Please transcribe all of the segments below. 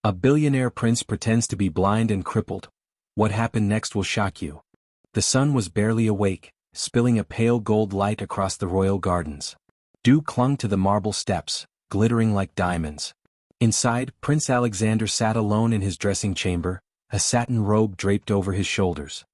A billionaire prince pretends to be blind and crippled. What happened next will shock you. The sun was barely awake, spilling a pale gold light across the royal gardens. Dew clung to the marble steps, glittering like diamonds. Inside, Prince Alexander sat alone in his dressing chamber, a satin robe draped over his shoulders.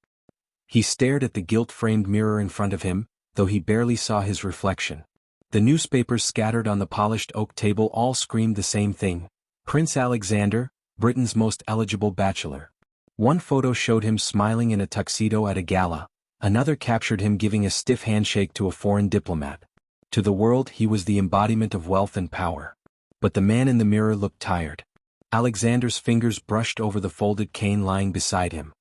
He stared at the gilt-framed mirror in front of him, though he barely saw his reflection. The newspapers scattered on the polished oak table all screamed the same thing: Prince Alexander, Britain's most eligible bachelor. One photo showed him smiling in a tuxedo at a gala, another captured him giving a stiff handshake to a foreign diplomat. To the world he was the embodiment of wealth and power. But the man in the mirror looked tired. Alexander's fingers brushed over the folded cane lying beside him.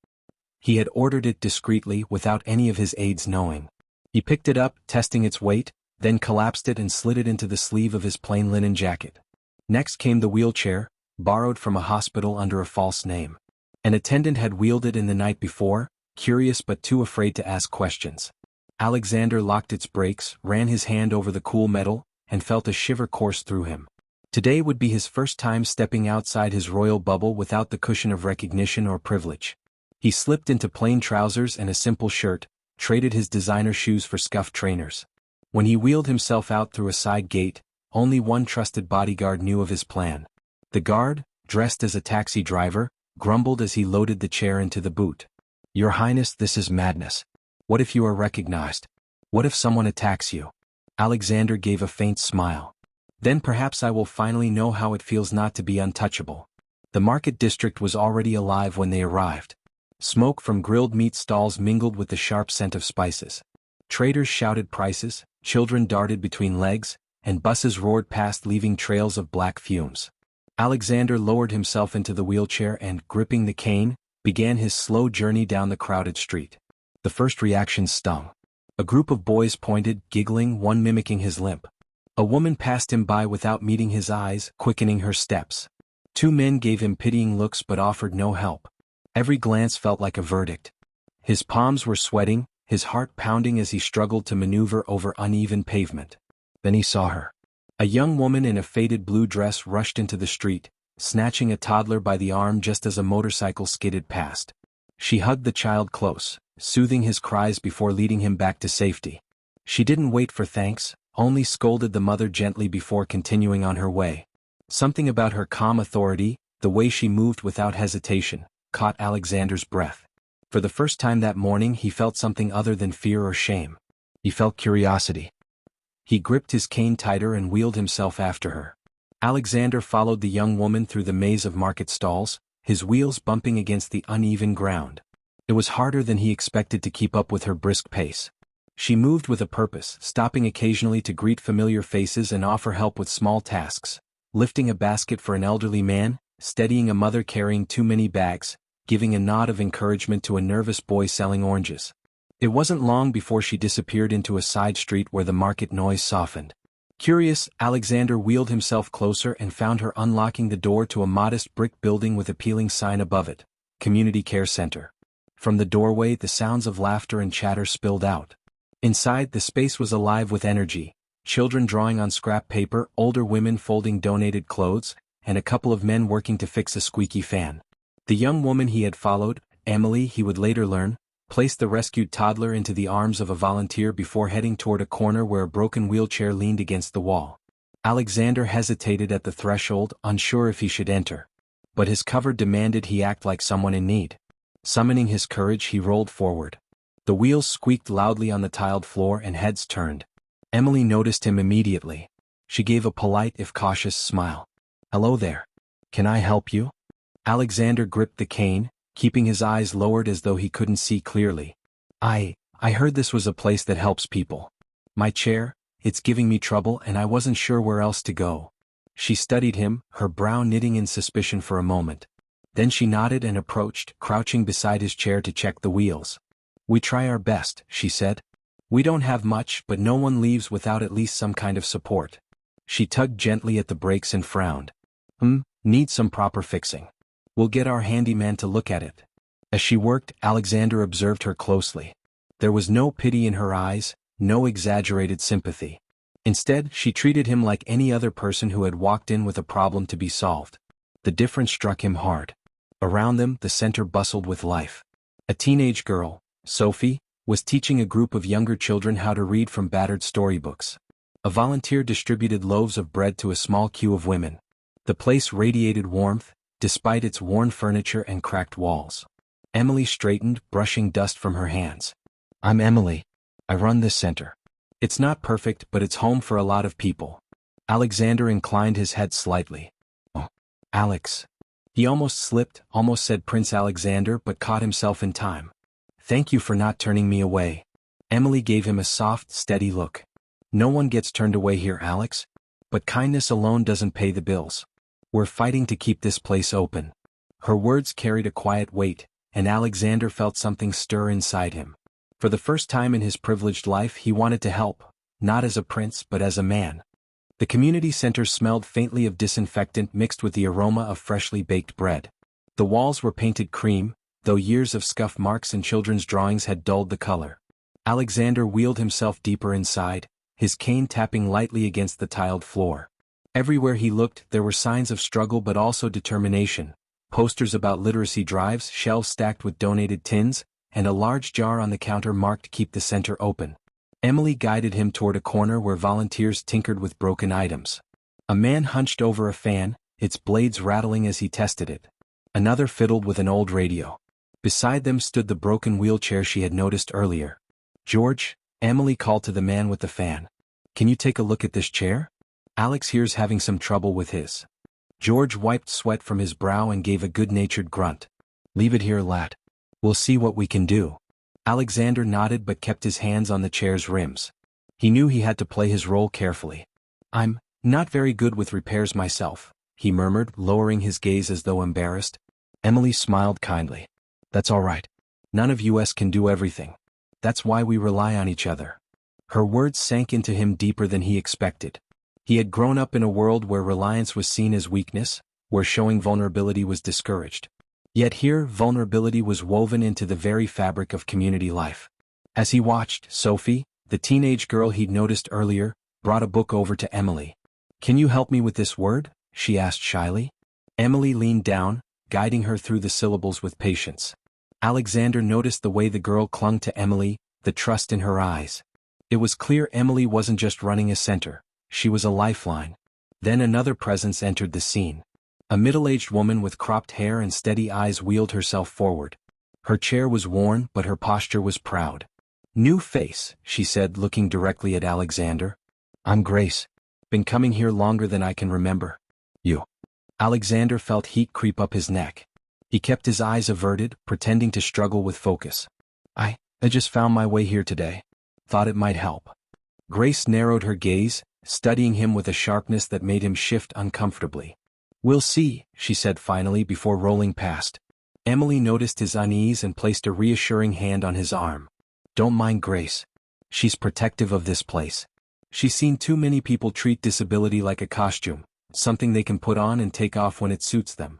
He had ordered it discreetly without any of his aides knowing. He picked it up, testing its weight, then collapsed it and slid it into the sleeve of his plain linen jacket. Next came the wheelchair, borrowed from a hospital under a false name. An attendant had wheeled it in the night before, curious but too afraid to ask questions. Alexander locked its brakes, ran his hand over the cool metal, and felt a shiver course through him. Today would be his first time stepping outside his royal bubble without the cushion of recognition or privilege. He slipped into plain trousers and a simple shirt, traded his designer shoes for scuffed trainers. When he wheeled himself out through a side gate, only one trusted bodyguard knew of his plan. The guard, dressed as a taxi driver, grumbled as he loaded the chair into the boot. "Your Highness, this is madness. What if you are recognized? What if someone attacks you?" Alexander gave a faint smile. "Then perhaps I will finally know how it feels not to be untouchable." The market district was already alive when they arrived. Smoke from grilled meat stalls mingled with the sharp scent of spices. Traders shouted prices, children darted between legs, and buses roared past leaving trails of black fumes. Alexander lowered himself into the wheelchair and, gripping the cane, began his slow journey down the crowded street. The first reaction stung. A group of boys pointed, giggling, one mimicking his limp. A woman passed him by without meeting his eyes, quickening her steps. Two men gave him pitying looks but offered no help. Every glance felt like a verdict. His palms were sweating, his heart pounding as he struggled to maneuver over uneven pavement. Then he saw her. A young woman in a faded blue dress rushed into the street, snatching a toddler by the arm just as a motorcycle skidded past. She hugged the child close, soothing his cries before leading him back to safety. She didn't wait for thanks, only scolded the mother gently before continuing on her way. Something about her calm authority, the way she moved without hesitation, caught Alexander's breath. For the first time that morning he felt something other than fear or shame. He felt curiosity. He gripped his cane tighter and wheeled himself after her. Alexander followed the young woman through the maze of market stalls, his wheels bumping against the uneven ground. It was harder than he expected to keep up with her brisk pace. She moved with a purpose, stopping occasionally to greet familiar faces and offer help with small tasks, lifting a basket for an elderly man, steadying a mother carrying too many bags, giving a nod of encouragement to a nervous boy selling oranges. It wasn't long before she disappeared into a side street where the market noise softened. Curious, Alexander wheeled himself closer and found her unlocking the door to a modest brick building with appealing sign above it, Community Care Center. From the doorway the sounds of laughter and chatter spilled out. Inside the space was alive with energy, children drawing on scrap paper, older women folding donated clothes, and a couple of men working to fix a squeaky fan. The young woman he had followed, Emily he would later learn, placed the rescued toddler into the arms of a volunteer before heading toward a corner where a broken wheelchair leaned against the wall. Alexander hesitated at the threshold, unsure if he should enter. But his cover demanded he act like someone in need. Summoning his courage he rolled forward. The wheels squeaked loudly on the tiled floor and heads turned. Emily noticed him immediately. She gave a polite if cautious smile. "Hello there. Can I help you?" Alexander gripped the cane, keeping his eyes lowered as though he couldn't see clearly. I heard this was a place that helps people. My chair, it's giving me trouble and I wasn't sure where else to go." She studied him, her brow knitting in suspicion for a moment. Then she nodded and approached, crouching beside his chair to check the wheels. "We try our best," she said. "We don't have much, but no one leaves without at least some kind of support." She tugged gently at the brakes and frowned. Needs some proper fixing. We'll get our handyman to look at it." As she worked, Alexander observed her closely. There was no pity in her eyes, no exaggerated sympathy. Instead, she treated him like any other person who had walked in with a problem to be solved. The difference struck him hard. Around them, the center bustled with life. A teenage girl, Sophie, was teaching a group of younger children how to read from battered storybooks. A volunteer distributed loaves of bread to a small queue of women. The place radiated warmth, despite its worn furniture and cracked walls. Emily straightened, brushing dust from her hands. "I'm Emily. I run this center. It's not perfect, but it's home for a lot of people." Alexander inclined his head slightly. "Oh, Alex." He almost slipped, almost said Prince Alexander, but caught himself in time. "Thank you for not turning me away." Emily gave him a soft, steady look. "No one gets turned away here, Alex. But kindness alone doesn't pay the bills. We're fighting to keep this place open." Her words carried a quiet weight, and Alexander felt something stir inside him. For the first time in his privileged life he wanted to help, not as a prince but as a man. The community center smelled faintly of disinfectant mixed with the aroma of freshly baked bread. The walls were painted cream, though years of scuff marks and children's drawings had dulled the color. Alexander wheeled himself deeper inside, his cane tapping lightly against the tiled floor. Everywhere he looked there were signs of struggle but also determination, posters about literacy drives, shelves stacked with donated tins, and a large jar on the counter marked "Keep the Center Open." Emily guided him toward a corner where volunteers tinkered with broken items. A man hunched over a fan, its blades rattling as he tested it. Another fiddled with an old radio. Beside them stood the broken wheelchair she had noticed earlier. "George," Emily called to the man with the fan. "Can you take a look at this chair? Alex here's having some trouble with his." George wiped sweat from his brow and gave a good-natured grunt. "Leave it here, lad. We'll see what we can do." Alexander nodded but kept his hands on the chair's rims. He knew he had to play his role carefully. "I'm not very good with repairs myself," he murmured, lowering his gaze as though embarrassed. Emily smiled kindly. "That's all right. None of us can do everything. That's why we rely on each other." Her words sank into him deeper than he expected. He had grown up in a world where reliance was seen as weakness, where showing vulnerability was discouraged. Yet here, vulnerability was woven into the very fabric of community life. As he watched, Sophie, the teenage girl he'd noticed earlier, brought a book over to Emily. "Can you help me with this word?" she asked shyly. Emily leaned down, guiding her through the syllables with patience. Alexander noticed the way the girl clung to Emily, the trust in her eyes. It was clear Emily wasn't just running a center, she was a lifeline. Then another presence entered the scene. A middle-aged woman with cropped hair and steady eyes wheeled herself forward. Her chair was worn, but her posture was proud. "New face," she said, looking directly at Alexander. "I'm Grace. Been coming here longer than I can remember." "You." Alexander felt heat creep up his neck. He kept his eyes averted, pretending to struggle with focus. I just found my way here today. Thought it might help." Grace narrowed her gaze, studying him with a sharpness that made him shift uncomfortably. "We'll see," she said finally before rolling past. Emily noticed his unease and placed a reassuring hand on his arm. "Don't mind Grace. She's protective of this place. She's seen too many people treat disability like a costume, something they can put on and take off when it suits them."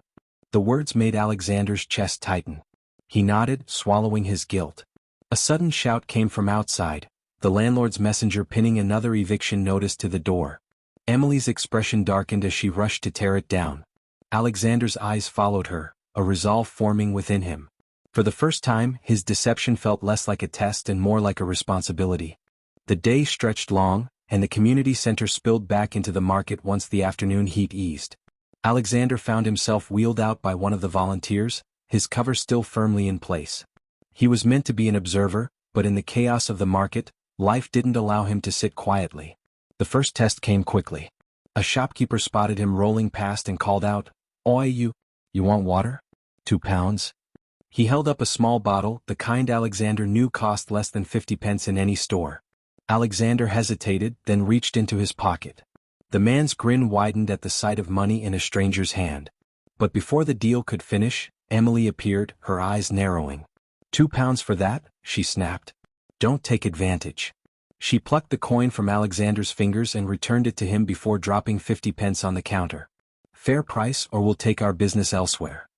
The words made Alexander's chest tighten. He nodded, swallowing his guilt. A sudden shout came from outside, the landlord's messenger pinning another eviction notice to the door. Emily's expression darkened as she rushed to tear it down. Alexander's eyes followed her, a resolve forming within him. For the first time, his deception felt less like a test and more like a responsibility. The day stretched long, and the community center spilled back into the market once the afternoon heat eased. Alexander found himself wheeled out by one of the volunteers, his cover still firmly in place. He was meant to be an observer, but in the chaos of the market, life didn't allow him to sit quietly. The first test came quickly. A shopkeeper spotted him rolling past and called out, "Oi, you want water? 2 pounds?" He held up a small bottle, the kind Alexander knew cost less than 50 pence in any store. Alexander hesitated, then reached into his pocket. The man's grin widened at the sight of money in a stranger's hand. But before the deal could finish, Emily appeared, her eyes narrowing. £2 for that?" she snapped. "Don't take advantage." She plucked the coin from Alexander's fingers and returned it to him before dropping 50 pence on the counter. "Fair price or we'll take our business elsewhere."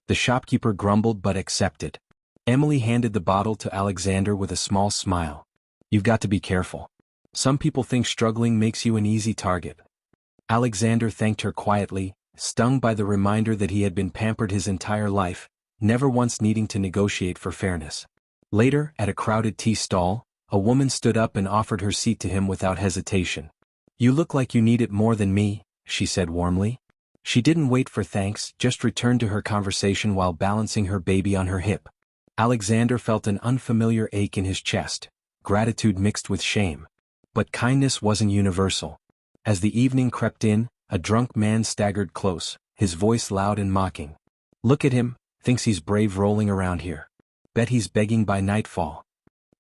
The shopkeeper grumbled but accepted. Emily handed the bottle to Alexander with a small smile. "You've got to be careful. Some people think struggling makes you an easy target." Alexander thanked her quietly, stung by the reminder that he had been pampered his entire life, never once needing to negotiate for fairness. Later, at a crowded tea stall, a woman stood up and offered her seat to him without hesitation. "You look like you need it more than me," she said warmly. She didn't wait for thanks, just returned to her conversation while balancing her baby on her hip. Alexander felt an unfamiliar ache in his chest, gratitude mixed with shame. But kindness wasn't universal. As the evening crept in, a drunk man staggered close, his voice loud and mocking. "Look at him, thinks he's brave rolling around here. Bet he's begging by nightfall."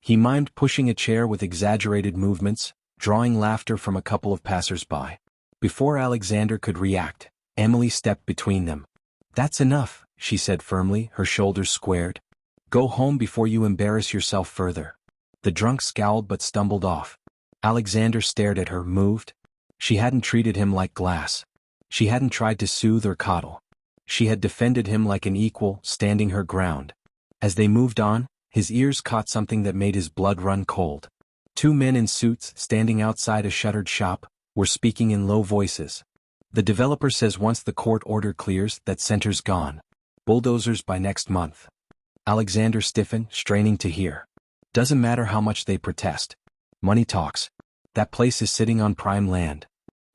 He mimed pushing a chair with exaggerated movements, drawing laughter from a couple of passers-by. Before Alexander could react, Emily stepped between them. "That's enough," she said firmly, her shoulders squared. "Go home before you embarrass yourself further." The drunk scowled but stumbled off. Alexander stared at her, moved. She hadn't treated him like glass. She hadn't tried to soothe or coddle. She had defended him like an equal, standing her ground. As they moved on, his ears caught something that made his blood run cold. Two men in suits, standing outside a shuttered shop, were speaking in low voices. "The developer says once the court order clears, that center's gone. Bulldozers by next month." Alexander stiffened, straining to hear. "Doesn't matter how much they protest. Money talks. That place is sitting on prime land."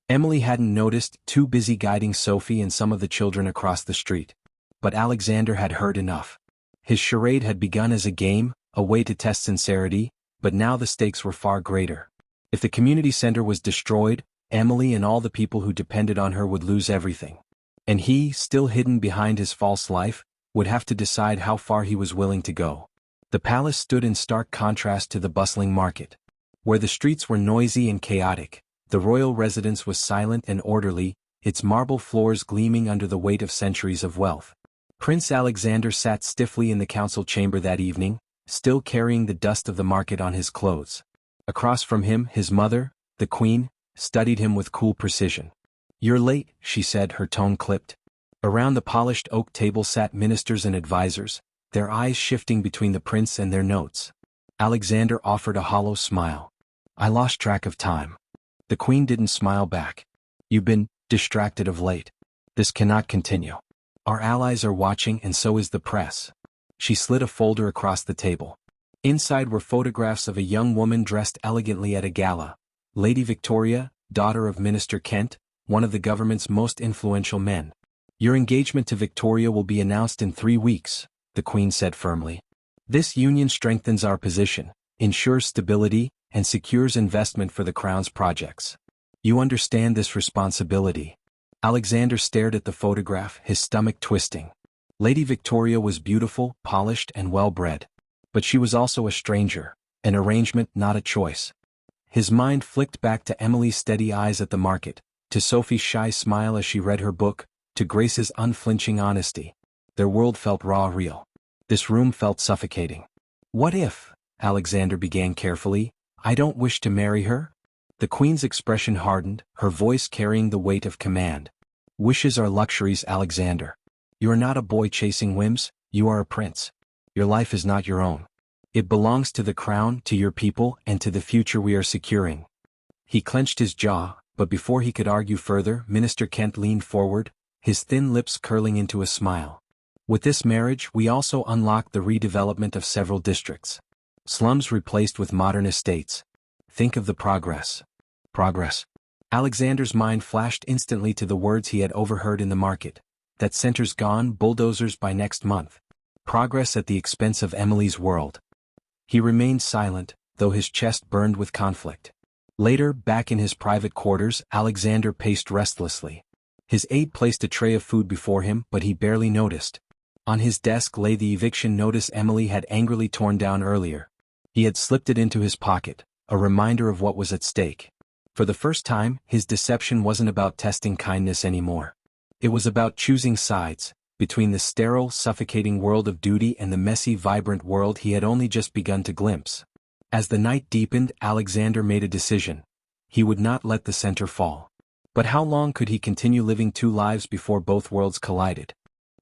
Emily hadn't noticed, too busy guiding Sophie and some of the children across the street. But Alexander had heard enough. His charade had begun as a game, a way to test sincerity, but now the stakes were far greater. If the community center was destroyed, Emily and all the people who depended on her would lose everything. And he, still hidden behind his false life, would have to decide how far he was willing to go. The palace stood in stark contrast to the bustling market. Where the streets were noisy and chaotic, the royal residence was silent and orderly, its marble floors gleaming under the weight of centuries of wealth. Prince Alexander sat stiffly in the council chamber that evening, still carrying the dust of the market on his clothes. Across from him, his mother, the queen, studied him with cool precision. "You're late," she said, her tone clipped. Around the polished oak table sat ministers and advisors, their eyes shifting between the prince and their notes. Alexander offered a hollow smile. "I lost track of time." The queen didn't smile back. "You've been distracted of late. This cannot continue. Our allies are watching and so is the press." She slid a folder across the table. Inside were photographs of a young woman dressed elegantly at a gala. Lady Victoria, daughter of Minister Kent, one of the government's most influential men. "Your engagement to Victoria will be announced in 3 weeks," the queen said firmly. "This union strengthens our position, ensures stability, and secures investment for the crown's projects. You understand this responsibility." Alexander stared at the photograph, his stomach twisting. Lady Victoria was beautiful, polished, and well-bred. But she was also a stranger, an arrangement, not a choice. His mind flicked back to Emily's steady eyes at the market, to Sophie's shy smile as she read her book, to Grace's unflinching honesty. Their world felt raw, real. This room felt suffocating. "What if," Alexander began carefully, "I don't wish to marry her?" The queen's expression hardened, her voice carrying the weight of command. "Wishes are luxuries, Alexander. You are not a boy chasing whims, you are a prince. Your life is not your own. It belongs to the crown, to your people, and to the future we are securing." He clenched his jaw, but before he could argue further, Minister Kent leaned forward, his thin lips curling into a smile. "With this marriage, we also unlock the redevelopment of several districts. Slums replaced with modern estates. Think of the progress." Progress. Alexander's mind flashed instantly to the words he had overheard in the market. That center's gone, bulldozers by next month. Progress at the expense of Emily's world. He remained silent, though his chest burned with conflict. Later, back in his private quarters, Alexander paced restlessly. His aide placed a tray of food before him, but he barely noticed. On his desk lay the eviction notice Emily had angrily torn down earlier. He had slipped it into his pocket, a reminder of what was at stake. For the first time, his deception wasn't about testing kindness anymore. It was about choosing sides, between the sterile, suffocating world of duty and the messy, vibrant world he had only just begun to glimpse. As the night deepened, Alexander made a decision. He would not let the center fall. But how long could he continue living two lives before both worlds collided?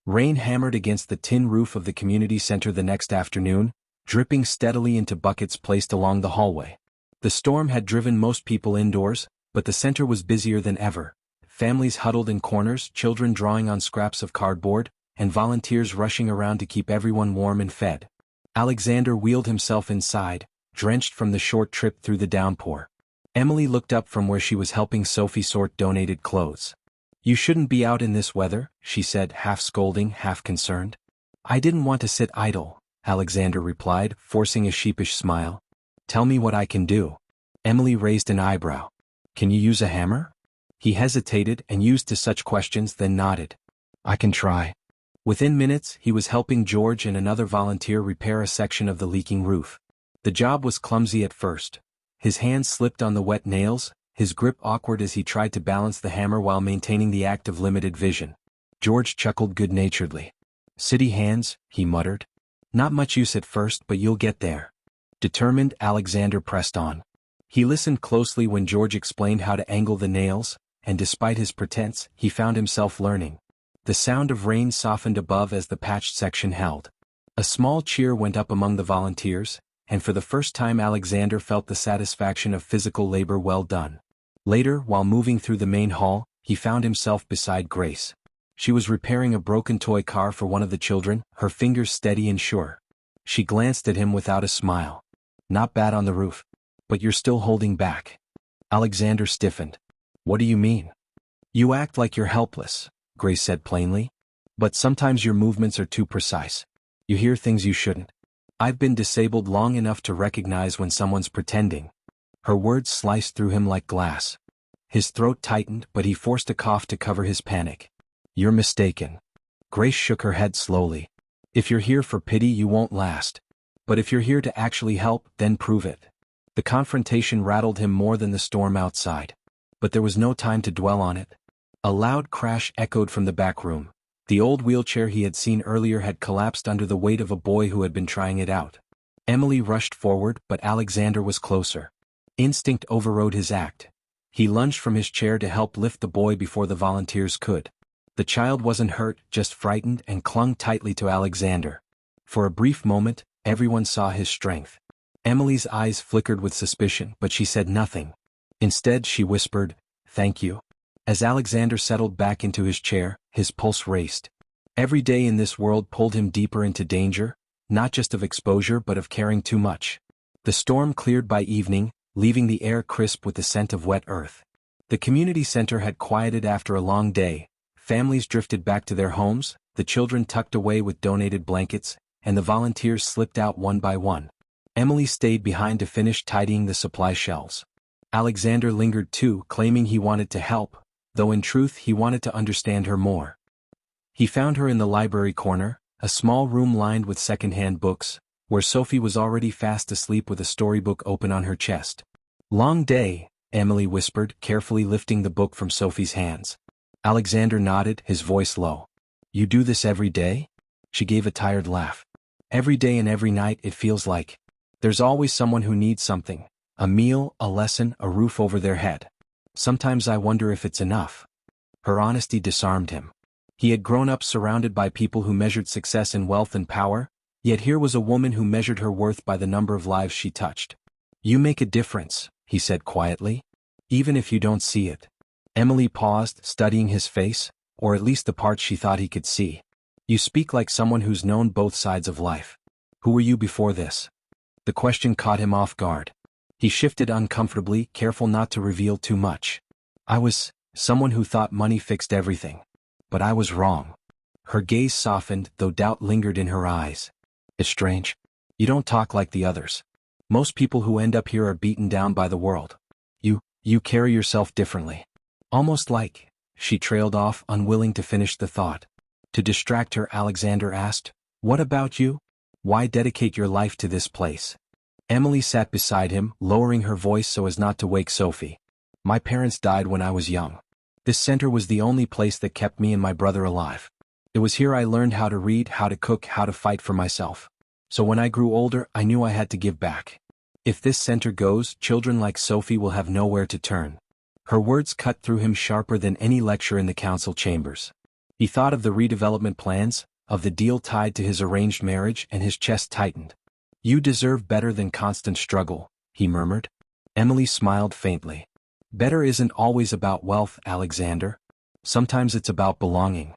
Rain hammered against the tin roof of the community center the next afternoon, dripping steadily into buckets placed along the hallway. The storm had driven most people indoors, but the center was busier than ever, Families huddled in corners, children drawing on scraps of cardboard, and volunteers rushing around to keep everyone warm and fed. Alexander wheeled himself inside, drenched from the short trip through the downpour. Emily looked up from where she was helping Sophie sort donated clothes. "You shouldn't be out in this weather," she said, half scolding, half concerned. "I didn't want to sit idle," Alexander replied, forcing a sheepish smile. "Tell me what I can do." Emily raised an eyebrow. "Can you use a hammer?" He hesitated and used to such questions, then nodded. "I can try." Within minutes, he was helping George and another volunteer repair a section of the leaking roof. The job was clumsy at first. His hands slipped on the wet nails, his grip awkward as he tried to balance the hammer while maintaining the act of limited vision. George chuckled good-naturedly. "City hands," he muttered. "Not much use at first, but you'll get there." Determined, Alexander pressed on. He listened closely when George explained how to angle the nails, and despite his pretense, he found himself learning. The sound of rain softened above as the patched section held. A small cheer went up among the volunteers, and for the first time Alexander felt the satisfaction of physical labor well done. Later, while moving through the main hall, he found himself beside Grace. She was repairing a broken toy car for one of the children, her fingers steady and sure. She glanced at him without a smile. "Not bad on the roof. But you're still holding back." Alexander stiffened. "What do you mean?" "You act like you're helpless," Grace said plainly. "But sometimes your movements are too precise. You hear things you shouldn't. I've been disabled long enough to recognize when someone's pretending." Her words sliced through him like glass. His throat tightened, but he forced a cough to cover his panic. "You're mistaken." Grace shook her head slowly. "If you're here for pity, you won't last. But if you're here to actually help, then prove it." The confrontation rattled him more than the storm outside. But there was no time to dwell on it. A loud crash echoed from the back room. The old wheelchair he had seen earlier had collapsed under the weight of a boy who had been trying it out. Emily rushed forward, but Alexander was closer. Instinct overrode his act. He lunged from his chair to help lift the boy before the volunteers could. The child wasn't hurt, just frightened, and clung tightly to Alexander. For a brief moment, everyone saw his strength. Emily's eyes flickered with suspicion, but she said nothing. Instead, she whispered, "Thank you." As Alexander settled back into his chair, his pulse raced. Every day in this world pulled him deeper into danger, not just of exposure but of caring too much. The storm cleared by evening, leaving the air crisp with the scent of wet earth. The community center had quieted after a long day. Families drifted back to their homes, the children tucked away with donated blankets, and the volunteers slipped out one by one. Emily stayed behind to finish tidying the supply shelves. Alexander lingered too, claiming he wanted to help, though in truth he wanted to understand her more. He found her in the library corner, a small room lined with second-hand books, where Sophie was already fast asleep with a storybook open on her chest. "Long day," Emily whispered, carefully lifting the book from Sophie's hands. Alexander nodded, his voice low. "You do this every day?" She gave a tired laugh. "Every day and every night, it feels like. There's always someone who needs something. A meal, a lesson, a roof over their head. Sometimes I wonder if it's enough." Her honesty disarmed him. He had grown up surrounded by people who measured success in wealth and power, yet here was a woman who measured her worth by the number of lives she touched. "You make a difference," he said quietly. "Even if you don't see it." Emily paused, studying his face, or at least the parts she thought he could see. "You speak like someone who's known both sides of life. Who were you before this?" The question caught him off guard. He shifted uncomfortably, careful not to reveal too much. "I was someone who thought money fixed everything. But I was wrong." Her gaze softened, though doubt lingered in her eyes. "It's strange. You don't talk like the others. Most people who end up here are beaten down by the world. You carry yourself differently." "Almost like," she trailed off, unwilling to finish the thought. To distract her, Alexander asked, "What about you? Why dedicate your life to this place?" Emily sat beside him, lowering her voice so as not to wake Sophie. "My parents died when I was young. This center was the only place that kept me and my brother alive. It was here I learned how to read, how to cook, how to fight for myself. So when I grew older, I knew I had to give back. If this center goes, children like Sophie will have nowhere to turn." Her words cut through him sharper than any lecture in the council chambers. He thought of the redevelopment plans, of the deal tied to his arranged marriage, and his chest tightened. "You deserve better than constant struggle," he murmured. Emily smiled faintly. "Better isn't always about wealth, Alexander. Sometimes it's about belonging.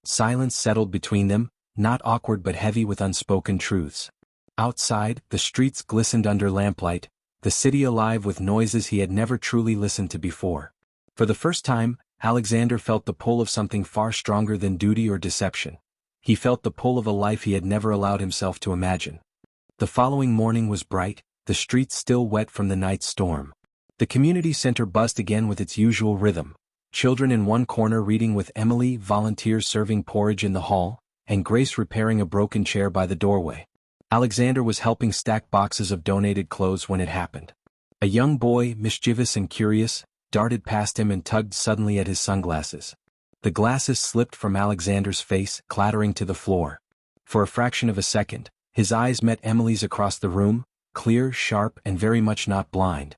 Silence settled between them, not awkward but heavy with unspoken truths. Outside, the streets glistened under lamplight, the city alive with noises he had never truly listened to before. For the first time, Alexander felt the pull of something far stronger than duty or deception. He felt the pull of a life he had never allowed himself to imagine. The following morning was bright, the streets still wet from the night's storm. The community center buzzed again with its usual rhythm. Children in one corner reading with Emily, volunteers serving porridge in the hall, and Grace repairing a broken chair by the doorway. Alexander was helping stack boxes of donated clothes when it happened. A young boy, mischievous and curious, darted past him and tugged suddenly at his sunglasses. The glasses slipped from Alexander's face, clattering to the floor. For a fraction of a second, his eyes met Emily's across the room, clear, sharp, and very much not blind.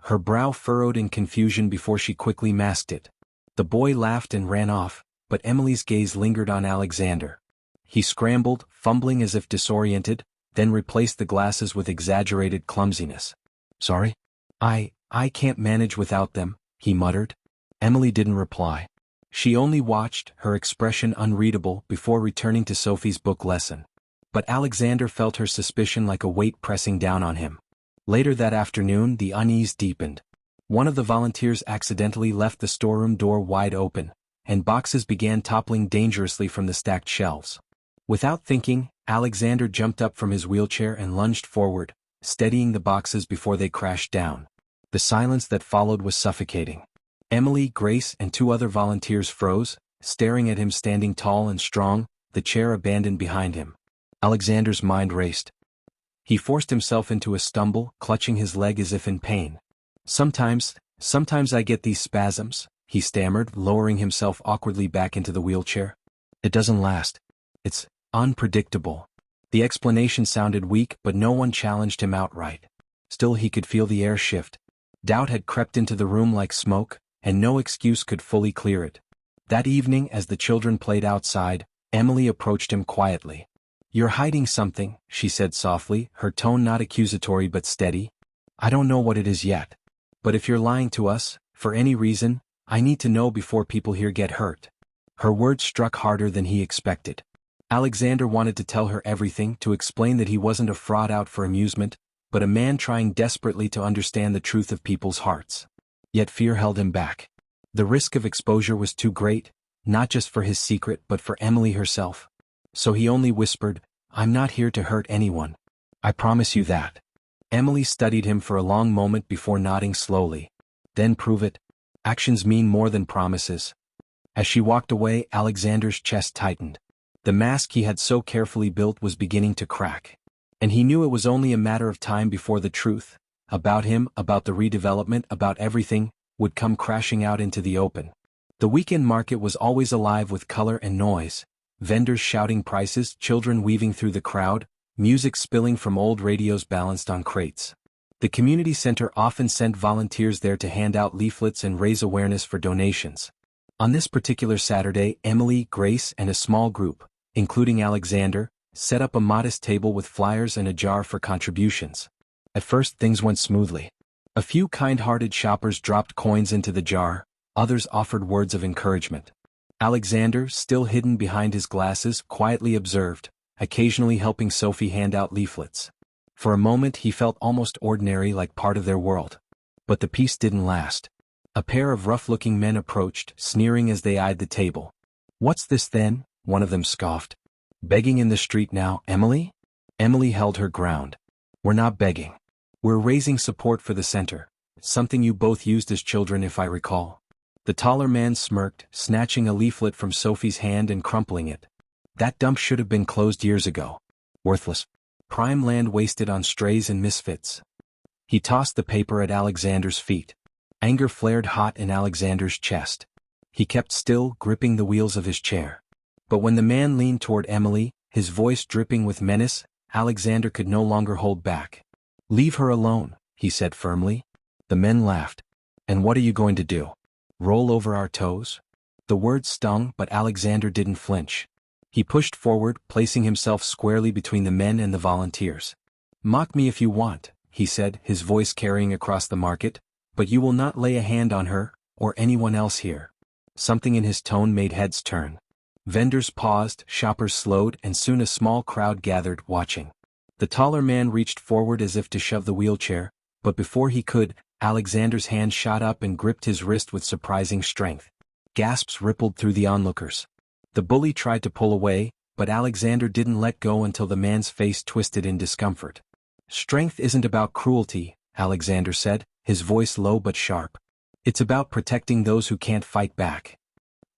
Her brow furrowed in confusion before she quickly masked it. The boy laughed and ran off, but Emily's gaze lingered on Alexander. He scrambled, fumbling as if disoriented, then replaced the glasses with exaggerated clumsiness. "Sorry? I can't manage without them," he muttered. Emily didn't reply. She only watched, her expression unreadable, before returning to Sophie's book lesson. But Alexander felt her suspicion like a weight pressing down on him. Later that afternoon, the unease deepened. One of the volunteers accidentally left the storeroom door wide open, and boxes began toppling dangerously from the stacked shelves. Without thinking, Alexander jumped up from his wheelchair and lunged forward, steadying the boxes before they crashed down. The silence that followed was suffocating. Emily, Grace, and two other volunteers froze, staring at him standing tall and strong, the chair abandoned behind him. Alexander's mind raced. He forced himself into a stumble, clutching his leg as if in pain. Sometimes I get these spasms," he stammered, lowering himself awkwardly back into the wheelchair. "It doesn't last. It's unpredictable." The explanation sounded weak, but no one challenged him outright. Still he could feel the air shift. Doubt had crept into the room like smoke, and no excuse could fully clear it. That evening, as the children played outside, Emily approached him quietly. "You're hiding something," she said softly, her tone not accusatory but steady. "I don't know what it is yet. But if you're lying to us, for any reason, I need to know before people here get hurt." Her words struck harder than he expected. Alexander wanted to tell her everything, to explain that he wasn't a fraud out for amusement, but a man trying desperately to understand the truth of people's hearts. Yet fear held him back. The risk of exposure was too great, not just for his secret but for Emily herself. So he only whispered, "I'm not here to hurt anyone. I promise you that." Emily studied him for a long moment before nodding slowly. "Then prove it. Actions mean more than promises." As she walked away, Alexander's chest tightened. The mask he had so carefully built was beginning to crack. And he knew it was only a matter of time before the truth, about him, about the redevelopment, about everything, would come crashing out into the open. The weekend market was always alive with color and noise, vendors shouting prices, children weaving through the crowd, music spilling from old radios balanced on crates. The community center often sent volunteers there to hand out leaflets and raise awareness for donations. On this particular Saturday, Emily, Grace, and a small group, including Alexander, set up a modest table with flyers and a jar for contributions. At first things went smoothly. A few kind-hearted shoppers dropped coins into the jar, others offered words of encouragement. Alexander, still hidden behind his glasses, quietly observed, occasionally helping Sophie hand out leaflets. For a moment he felt almost ordinary, like part of their world. But the peace didn't last. A pair of rough-looking men approached, sneering as they eyed the table. "What's this then?" one of them scoffed. "Begging in the street now, Emily?" Emily held her ground. "We're not begging. We're raising support for the center, something you both used as children if I recall." The taller man smirked, snatching a leaflet from Sophie's hand and crumpling it. "That dump should have been closed years ago. Worthless. Prime land wasted on strays and misfits." He tossed the paper at Alexander's feet. Anger flared hot in Alexander's chest. He kept still, gripping the wheels of his chair. But when the man leaned toward Emily, his voice dripping with menace, Alexander could no longer hold back. "Leave her alone," he said firmly. The men laughed. "And what are you going to do? Roll over our toes?" The words stung, but Alexander didn't flinch. He pushed forward, placing himself squarely between the men and the volunteers. "Mock me if you want," he said, his voice carrying across the market, "but you will not lay a hand on her, or anyone else here." Something in his tone made heads turn. Vendors paused, shoppers slowed, and soon a small crowd gathered, watching. The taller man reached forward as if to shove the wheelchair, but before he could, Alexander's hand shot up and gripped his wrist with surprising strength. Gasps rippled through the onlookers. The bully tried to pull away, but Alexander didn't let go until the man's face twisted in discomfort. "Strength isn't about cruelty," Alexander said, his voice low but sharp. "It's about protecting those who can't fight back."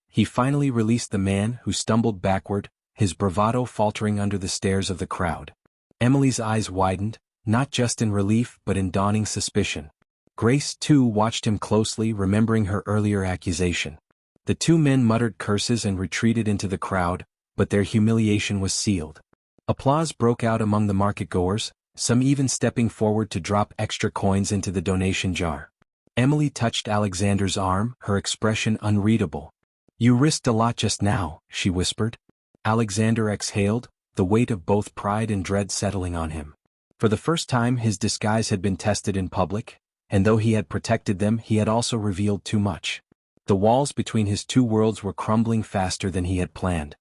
He finally released the man, who stumbled backward, his bravado faltering under the stares of the crowd. Emily's eyes widened, not just in relief but in dawning suspicion. Grace, too, watched him closely, remembering her earlier accusation. The two men muttered curses and retreated into the crowd, but their humiliation was sealed. Applause broke out among the market-goers, some even stepping forward to drop extra coins into the donation jar. Emily touched Alexander's arm, her expression unreadable. "You risked a lot just now," she whispered. Alexander exhaled, the weight of both pride and dread settling on him. For the first time his disguise had been tested in public, and though he had protected them, he had also revealed too much. The walls between his two worlds were crumbling faster than he had planned.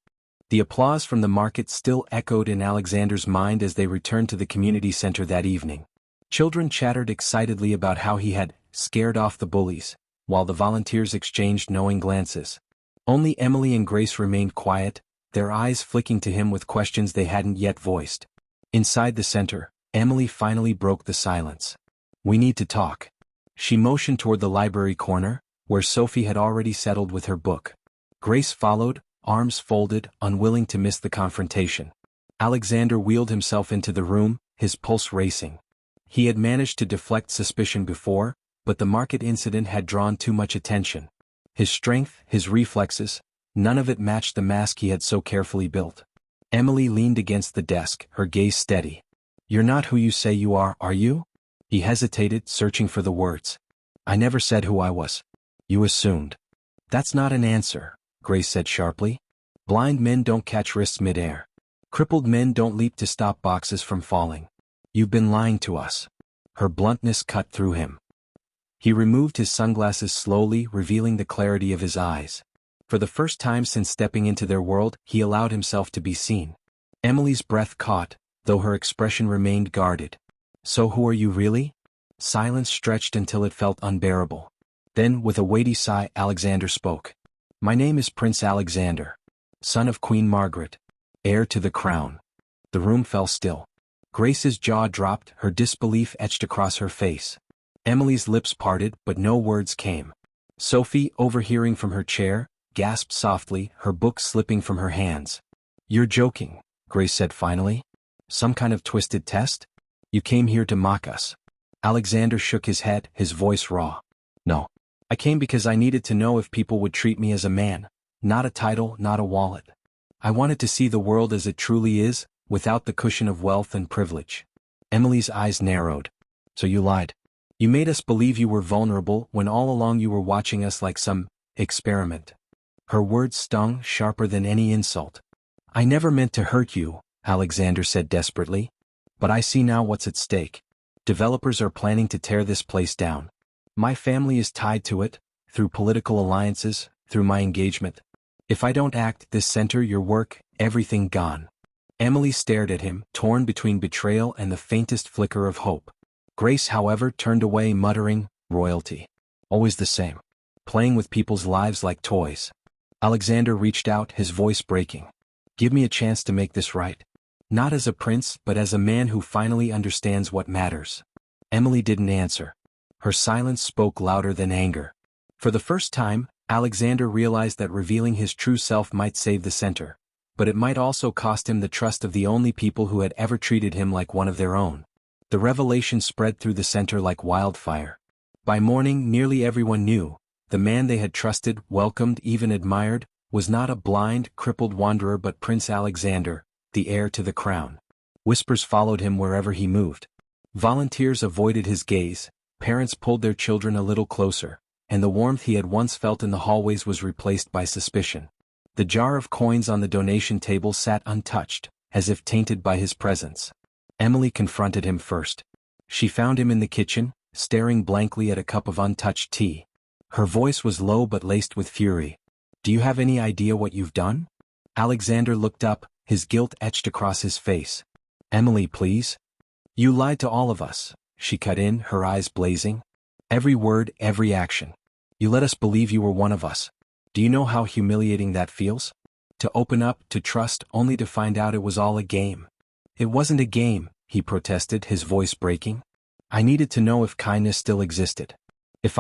The applause from the market still echoed in Alexander's mind as they returned to the community center that evening. Children chattered excitedly about how he had scared off the bullies, while the volunteers exchanged knowing glances. Only Emily and Grace remained quiet, their eyes flicking to him with questions they hadn't yet voiced. Inside the center, Emily finally broke the silence. "We need to talk." She motioned toward the library corner, where Sophie had already settled with her book. Grace followed, arms folded, unwilling to miss the confrontation. Alexander wheeled himself into the room, his pulse racing. He had managed to deflect suspicion before, but the market incident had drawn too much attention. His strength, his reflexes, none of it matched the mask he had so carefully built. Emily leaned against the desk, her gaze steady. "You're not who you say you are you?" He hesitated, searching for the words. "I never said who I was. You assumed." "That's not an answer," Grace said sharply. "Blind men don't catch wrists mid-air. Crippled men don't leap to stop boxes from falling. You've been lying to us." Her bluntness cut through him. He removed his sunglasses slowly, revealing the clarity of his eyes. For the first time since stepping into their world, he allowed himself to be seen. Emily's breath caught, though her expression remained guarded. "So who are you really?" Silence stretched until it felt unbearable. Then, with a weighty sigh, Alexander spoke. "My name is Prince Alexander, son of Queen Margaret, heir to the crown." The room fell still. Grace's jaw dropped, her disbelief etched across her face. Emily's lips parted, but no words came. Sophie, overhearing from her chair, gasped softly, her book slipping from her hands. "You're joking," Grace said finally. "Some kind of twisted test? You came here to mock us." Alexander shook his head, his voice raw. "No. I came because I needed to know if people would treat me as a man, not a title, not a wallet. I wanted to see the world as it truly is, without the cushion of wealth and privilege." Emily's eyes narrowed. "So you lied. You made us believe you were vulnerable when all along you were watching us like some experiment." Her words stung, sharper than any insult. "I never meant to hurt you," Alexander said desperately. "But I see now what's at stake. Developers are planning to tear this place down. My family is tied to it, through political alliances, through my engagement. If I don't act, this center, your work, everything gone." Emily stared at him, torn between betrayal and the faintest flicker of hope. Grace, however, turned away, muttering, "Royalty. Always the same. Playing with people's lives like toys." Alexander reached out, his voice breaking. "Give me a chance to make this right. Not as a prince, but as a man who finally understands what matters." Emily didn't answer. Her silence spoke louder than anger. For the first time, Alexander realized that revealing his true self might save the center, but it might also cost him the trust of the only people who had ever treated him like one of their own. The revelation spread through the center like wildfire. By morning, nearly everyone knew, the man they had trusted, welcomed, even admired, was not a blind, crippled wanderer but Prince Alexander, the heir to the crown. Whispers followed him wherever he moved. Volunteers avoided his gaze, parents pulled their children a little closer, and the warmth he had once felt in the hallways was replaced by suspicion. The jar of coins on the donation table sat untouched, as if tainted by his presence. Emily confronted him first. She found him in the kitchen, staring blankly at a cup of untouched tea. Her voice was low but laced with fury. Do you have any idea what you've done? Alexander looked up, his guilt etched across his face. Emily, please. You lied to all of us, she cut in, her eyes blazing. Every word, every action. You let us believe you were one of us. Do you know how humiliating that feels? To open up, to trust, only to find out it was all a game. It wasn't a game, he protested, his voice breaking. I needed to know if kindness still existed. If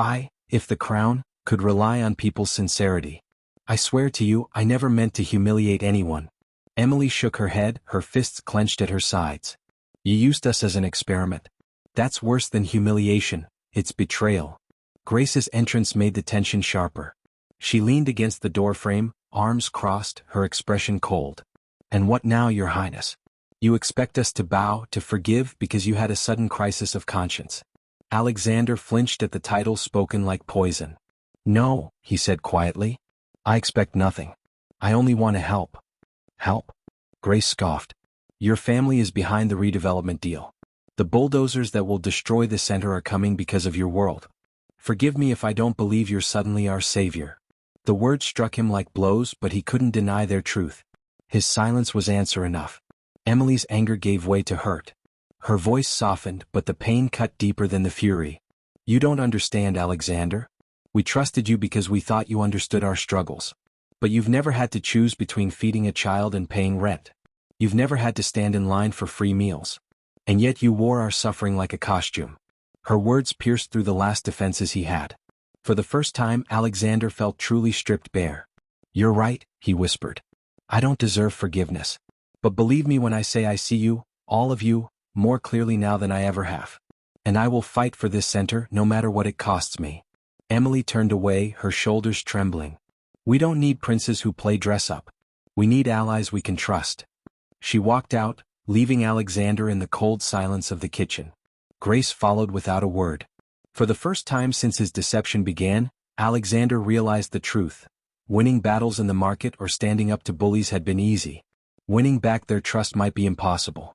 the crown, could rely on people's sincerity. I swear to you, I never meant to humiliate anyone. Emily shook her head, her fists clenched at her sides. You used us as an experiment. That's worse than humiliation, it's betrayal. Grace's entrance made the tension sharper. She leaned against the doorframe, arms crossed, her expression cold. And what now, Your Highness? You expect us to bow, to forgive because you had a sudden crisis of conscience. Alexander flinched at the title spoken like poison. No, he said quietly. I expect nothing. I only want to help. Help? Grace scoffed. Your family is behind the redevelopment deal. The bulldozers that will destroy the center are coming because of your world. Forgive me if I don't believe you're suddenly our savior. The words struck him like blows, but he couldn't deny their truth. His silence was answer enough. Emily's anger gave way to hurt. Her voice softened, but the pain cut deeper than the fury. You don't understand, Alexander. We trusted you because we thought you understood our struggles. But you've never had to choose between feeding a child and paying rent. You've never had to stand in line for free meals. And yet you wore our suffering like a costume. Her words pierced through the last defenses he had. For the first time, Alexander felt truly stripped bare. You're right, he whispered. I don't deserve forgiveness. But believe me when I say I see you, all of you, more clearly now than I ever have. And I will fight for this center no matter what it costs me. Emily turned away, her shoulders trembling. We don't need princes who play dress-up. We need allies we can trust. She walked out, leaving Alexander in the cold silence of the kitchen. Grace followed without a word. For the first time since his deception began, Alexander realized the truth. Winning battles in the market or standing up to bullies had been easy. Winning back their trust might be impossible.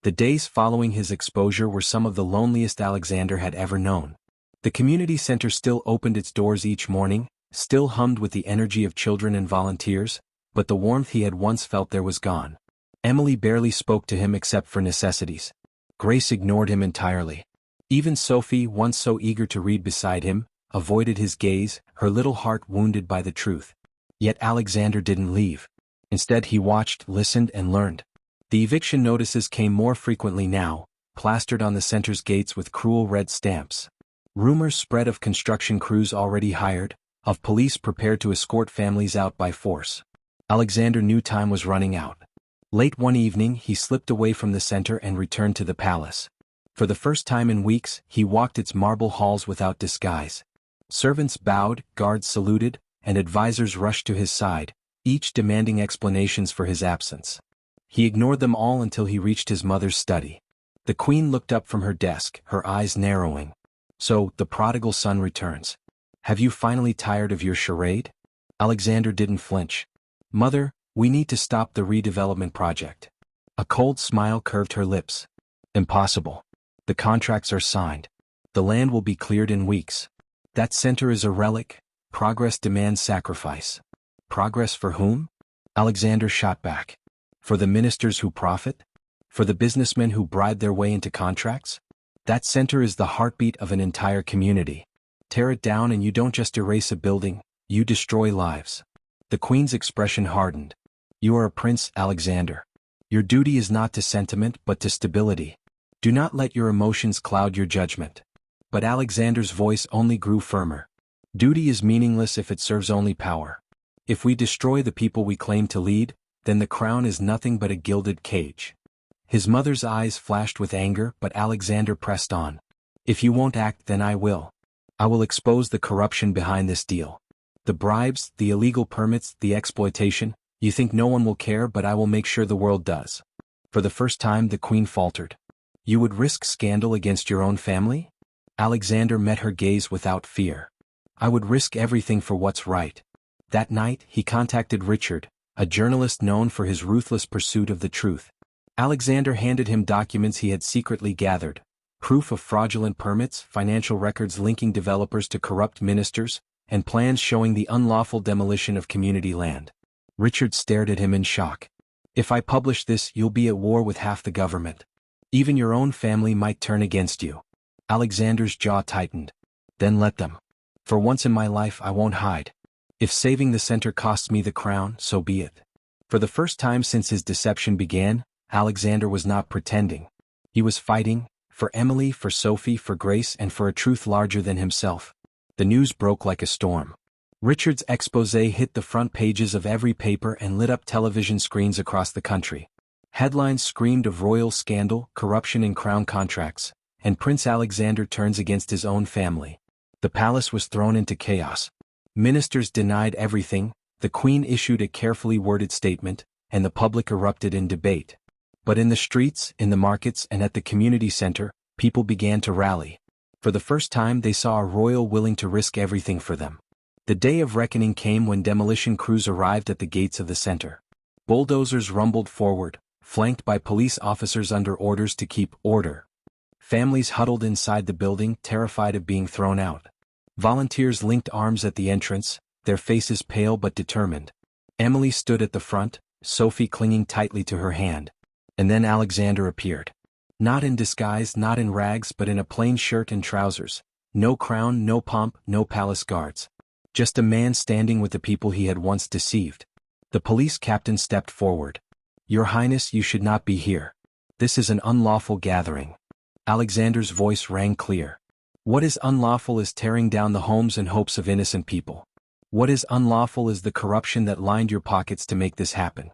The days following his exposure were some of the loneliest Alexander had ever known. The community center still opened its doors each morning, still hummed with the energy of children and volunteers, but the warmth he had once felt there was gone. Emily barely spoke to him except for necessities. Grace ignored him entirely. Even Sophie, once so eager to read beside him, avoided his gaze, her little heart wounded by the truth. Yet Alexander didn't leave. Instead he watched, listened, and learned. The eviction notices came more frequently now, plastered on the center's gates with cruel red stamps. Rumors spread of construction crews already hired, of police prepared to escort families out by force. Alexander knew time was running out. Late one evening he slipped away from the center and returned to the palace. For the first time in weeks, he walked its marble halls without disguise. Servants bowed, guards saluted, and advisors rushed to his side, each demanding explanations for his absence. He ignored them all until he reached his mother's study. The queen looked up from her desk, her eyes narrowing. So, the prodigal son returns. Have you finally tired of your charade? Alexander didn't flinch. Mother, we need to stop the redevelopment project. A cold smile curved her lips. Impossible. The contracts are signed. The land will be cleared in weeks. That center is a relic. Progress demands sacrifice. Progress for whom? Alexander shot back. For the ministers who profit? For the businessmen who bribe their way into contracts? That center is the heartbeat of an entire community. Tear it down and you don't just erase a building, you destroy lives. The queen's expression hardened. You are a prince, Alexander. Your duty is not to sentiment but to stability. Do not let your emotions cloud your judgment. But Alexander's voice only grew firmer. Duty is meaningless if it serves only power. If we destroy the people we claim to lead, then the crown is nothing but a gilded cage. His mother's eyes flashed with anger, but Alexander pressed on. If you won't act, then I will. I will expose the corruption behind this deal. The bribes, the illegal permits, the exploitation. You think no one will care, but I will make sure the world does. For the first time the queen faltered. You would risk scandal against your own family? Alexander met her gaze without fear. I would risk everything for what's right. That night he contacted Richard, a journalist known for his ruthless pursuit of the truth. Alexander handed him documents he had secretly gathered, proof of fraudulent permits, financial records linking developers to corrupt ministers, and plans showing the unlawful demolition of community land. Richard stared at him in shock. "If I publish this, you'll be at war with half the government. Even your own family might turn against you." Alexander's jaw tightened. "Then let them. For once in my life I won't hide. If saving the center costs me the crown, so be it." For the first time since his deception began, Alexander was not pretending. He was fighting, for Emily, for Sophie, for Grace, and for a truth larger than himself. The news broke like a storm. Richard's exposé hit the front pages of every paper and lit up television screens across the country. Headlines screamed of royal scandal, corruption in crown contracts, and Prince Alexander turns against his own family. The palace was thrown into chaos. Ministers denied everything, the Queen issued a carefully worded statement, and the public erupted in debate. But in the streets, in the markets, and at the community center, people began to rally. For the first time they saw a royal willing to risk everything for them. The day of reckoning came when demolition crews arrived at the gates of the center. Bulldozers rumbled forward, flanked by police officers under orders to keep order. Families huddled inside the building, terrified of being thrown out. Volunteers linked arms at the entrance, their faces pale but determined. Emily stood at the front, Sophie clinging tightly to her hand. And then Alexander appeared. Not in disguise, not in rags, but in a plain shirt and trousers. No crown, no pomp, no palace guards. Just a man standing with the people he had once deceived. The police captain stepped forward. "Your Highness, you should not be here. This is an unlawful gathering." Alexander's voice rang clear. "What is unlawful is tearing down the homes and hopes of innocent people. What is unlawful is the corruption that lined your pockets to make this happen.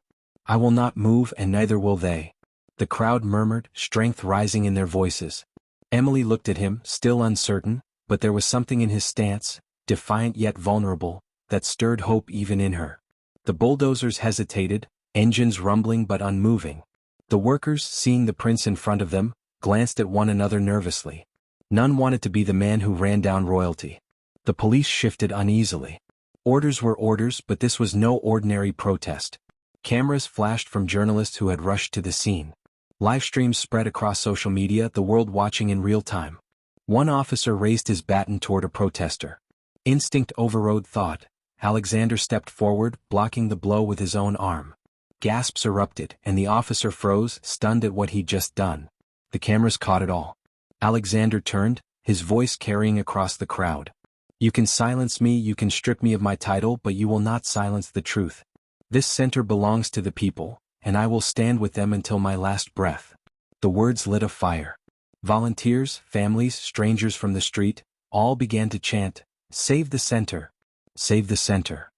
I will not move and neither will they." The crowd murmured, strength rising in their voices. Emily looked at him, still uncertain, but there was something in his stance, defiant yet vulnerable, that stirred hope even in her. The bulldozers hesitated, engines rumbling but unmoving. The workers, seeing the prince in front of them, glanced at one another nervously. None wanted to be the man who ran down royalty. The police shifted uneasily. Orders were orders, but this was no ordinary protest. Cameras flashed from journalists who had rushed to the scene. Live streams spread across social media, the world watching in real time. One officer raised his baton toward a protester. Instinct overrode thought. Alexander stepped forward, blocking the blow with his own arm. Gasps erupted, and the officer froze, stunned at what he'd just done. The cameras caught it all. Alexander turned, his voice carrying across the crowd. "You can silence me, you can strip me of my title, but you will not silence the truth. This center belongs to the people, and I will stand with them until my last breath." The words lit a fire. Volunteers, families, strangers from the street, all began to chant, "Save the center! Save the center!"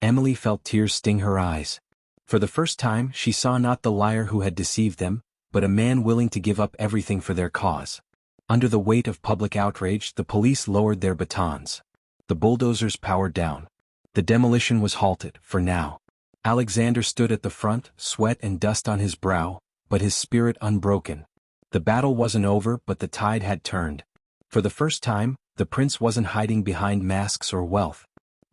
Emily felt tears sting her eyes. For the first time, she saw not the liar who had deceived them, but a man willing to give up everything for their cause. Under the weight of public outrage, the police lowered their batons. The bulldozers powered down. The demolition was halted, for now. Alexander stood at the front, sweat and dust on his brow, but his spirit unbroken. The battle wasn't over, but the tide had turned. For the first time, the prince wasn't hiding behind masks or wealth.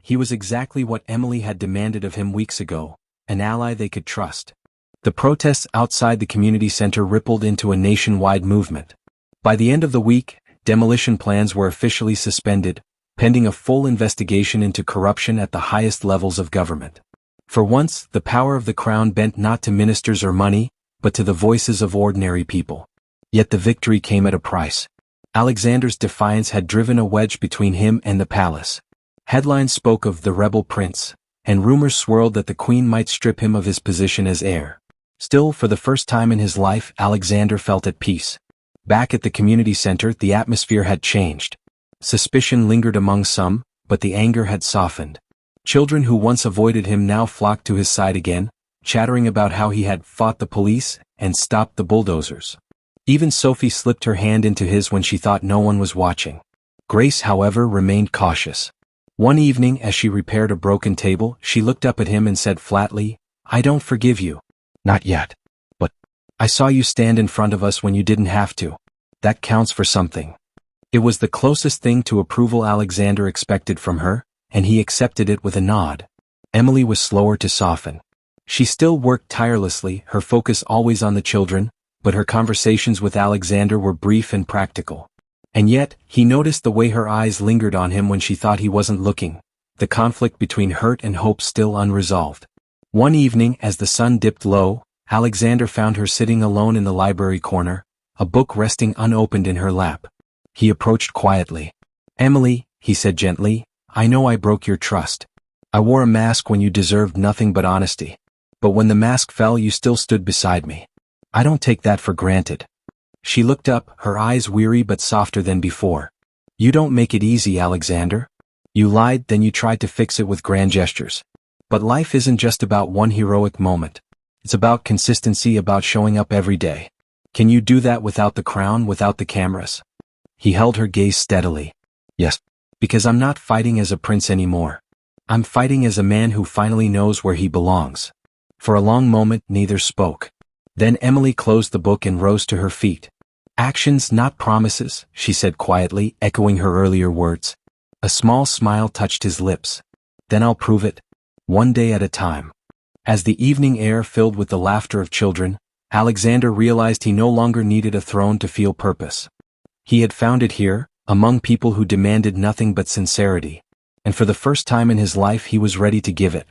He was exactly what Emily had demanded of him weeks ago, an ally they could trust. The protests outside the community center rippled into a nationwide movement. By the end of the week, demolition plans were officially suspended, pending a full investigation into corruption at the highest levels of government. For once, the power of the crown bent not to ministers or money, but to the voices of ordinary people. Yet the victory came at a price. Alexander's defiance had driven a wedge between him and the palace. Headlines spoke of the rebel prince, and rumors swirled that the queen might strip him of his position as heir. Still, for the first time in his life, Alexander felt at peace. Back at the community center, the atmosphere had changed. Suspicion lingered among some, but the anger had softened. Children who once avoided him now flocked to his side again, chattering about how he had fought the police and stopped the bulldozers. Even Sophie slipped her hand into his when she thought no one was watching. Grace, however, remained cautious. One evening, as she repaired a broken table, she looked up at him and said flatly, "I don't forgive you." "Not yet. But I saw you stand in front of us when you didn't have to. That counts for something." It was the closest thing to approval Alexander expected from her, and he accepted it with a nod. Emily was slower to soften. She still worked tirelessly, her focus always on the children, but her conversations with Alexander were brief and practical. And yet, he noticed the way her eyes lingered on him when she thought he wasn't looking, the conflict between hurt and hope still unresolved. One evening, as the sun dipped low, Alexander found her sitting alone in the library corner, a book resting unopened in her lap. He approached quietly. "Emily," he said gently, "I know I broke your trust. I wore a mask when you deserved nothing but honesty. But when the mask fell, you still stood beside me. I don't take that for granted." She looked up, her eyes weary but softer than before. "You don't make it easy, Alexander. You lied, then you tried to fix it with grand gestures. But life isn't just about one heroic moment. It's about consistency, about showing up every day. Can you do that without the crown, without the cameras?" He held her gaze steadily. "Yes. Because I'm not fighting as a prince anymore. I'm fighting as a man who finally knows where he belongs." For a long moment, neither spoke. Then Emily closed the book and rose to her feet. "Actions, not promises," she said quietly, echoing her earlier words. A small smile touched his lips. "Then I'll prove it. One day at a time." As the evening air filled with the laughter of children, Alexander realized he no longer needed a throne to feel purpose. He had found it here, among people who demanded nothing but sincerity. And for the first time in his life he was ready to give it.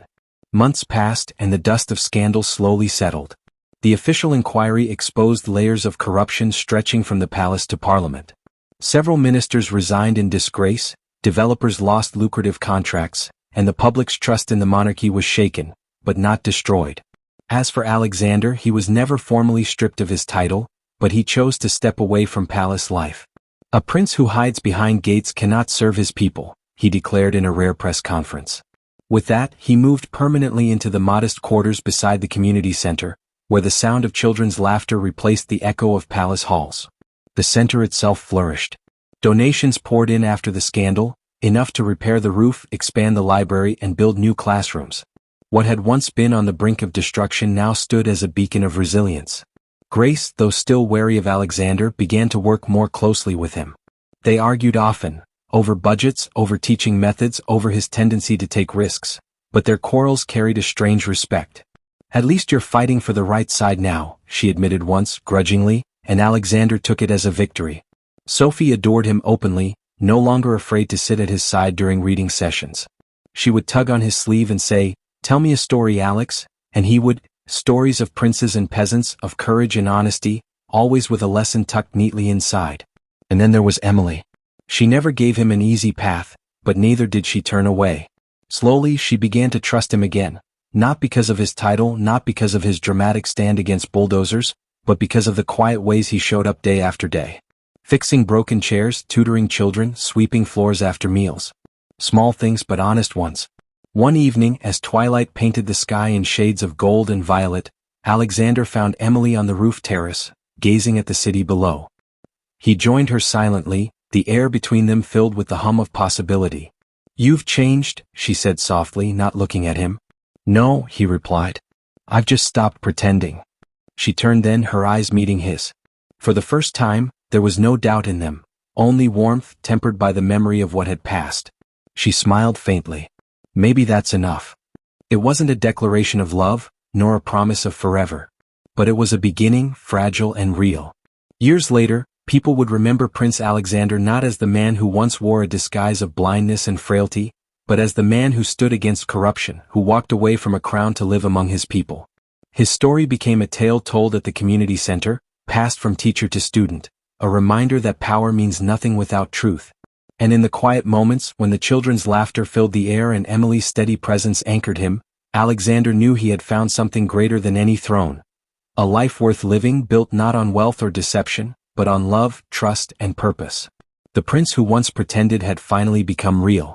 Months passed and the dust of scandal slowly settled. The official inquiry exposed layers of corruption stretching from the palace to parliament. Several ministers resigned in disgrace, developers lost lucrative contracts, and the public's trust in the monarchy was shaken, but not destroyed. As for Alexander, he was never formally stripped of his title, but he chose to step away from palace life. "A prince who hides behind gates cannot serve his people," he declared in a rare press conference. With that, he moved permanently into the modest quarters beside the community center, where the sound of children's laughter replaced the echo of palace halls. The center itself flourished. Donations poured in after the scandal, enough to repair the roof, expand the library, and build new classrooms. What had once been on the brink of destruction now stood as a beacon of resilience. Grace, though still wary of Alexander, began to work more closely with him. They argued often, over budgets, over teaching methods, over his tendency to take risks, but their quarrels carried a strange respect. "At least you're fighting for the right side now," she admitted once, grudgingly, and Alexander took it as a victory. Sophie adored him openly, no longer afraid to sit at his side during reading sessions. She would tug on his sleeve and say, "Tell me a story, Alex," and he would, stories of princes and peasants, of courage and honesty, always with a lesson tucked neatly inside. And then there was Emily. She never gave him an easy path, but neither did she turn away. Slowly she began to trust him again, not because of his title, not because of his dramatic stand against bulldozers, but because of the quiet ways he showed up day after day. Fixing broken chairs, tutoring children, sweeping floors after meals. Small things but honest ones. One evening, as twilight painted the sky in shades of gold and violet, Alexander found Emily on the roof terrace, gazing at the city below. He joined her silently, the air between them filled with the hum of possibility. "You've changed," she said softly, not looking at him. "No," he replied. "I've just stopped pretending." She turned then, her eyes meeting his. For the first time, there was no doubt in them, only warmth tempered by the memory of what had passed. She smiled faintly. "Maybe that's enough." It wasn't a declaration of love, nor a promise of forever. But it was a beginning, fragile and real. Years later, people would remember Prince Alexander not as the man who once wore a disguise of blindness and frailty, but as the man who stood against corruption, who walked away from a crown to live among his people. His story became a tale told at the community center, passed from teacher to student, a reminder that power means nothing without truth. And in the quiet moments, when the children's laughter filled the air and Emily's steady presence anchored him, Alexander knew he had found something greater than any throne. A life worth living, built not on wealth or deception, but on love, trust, and purpose. The prince who once pretended had finally become real.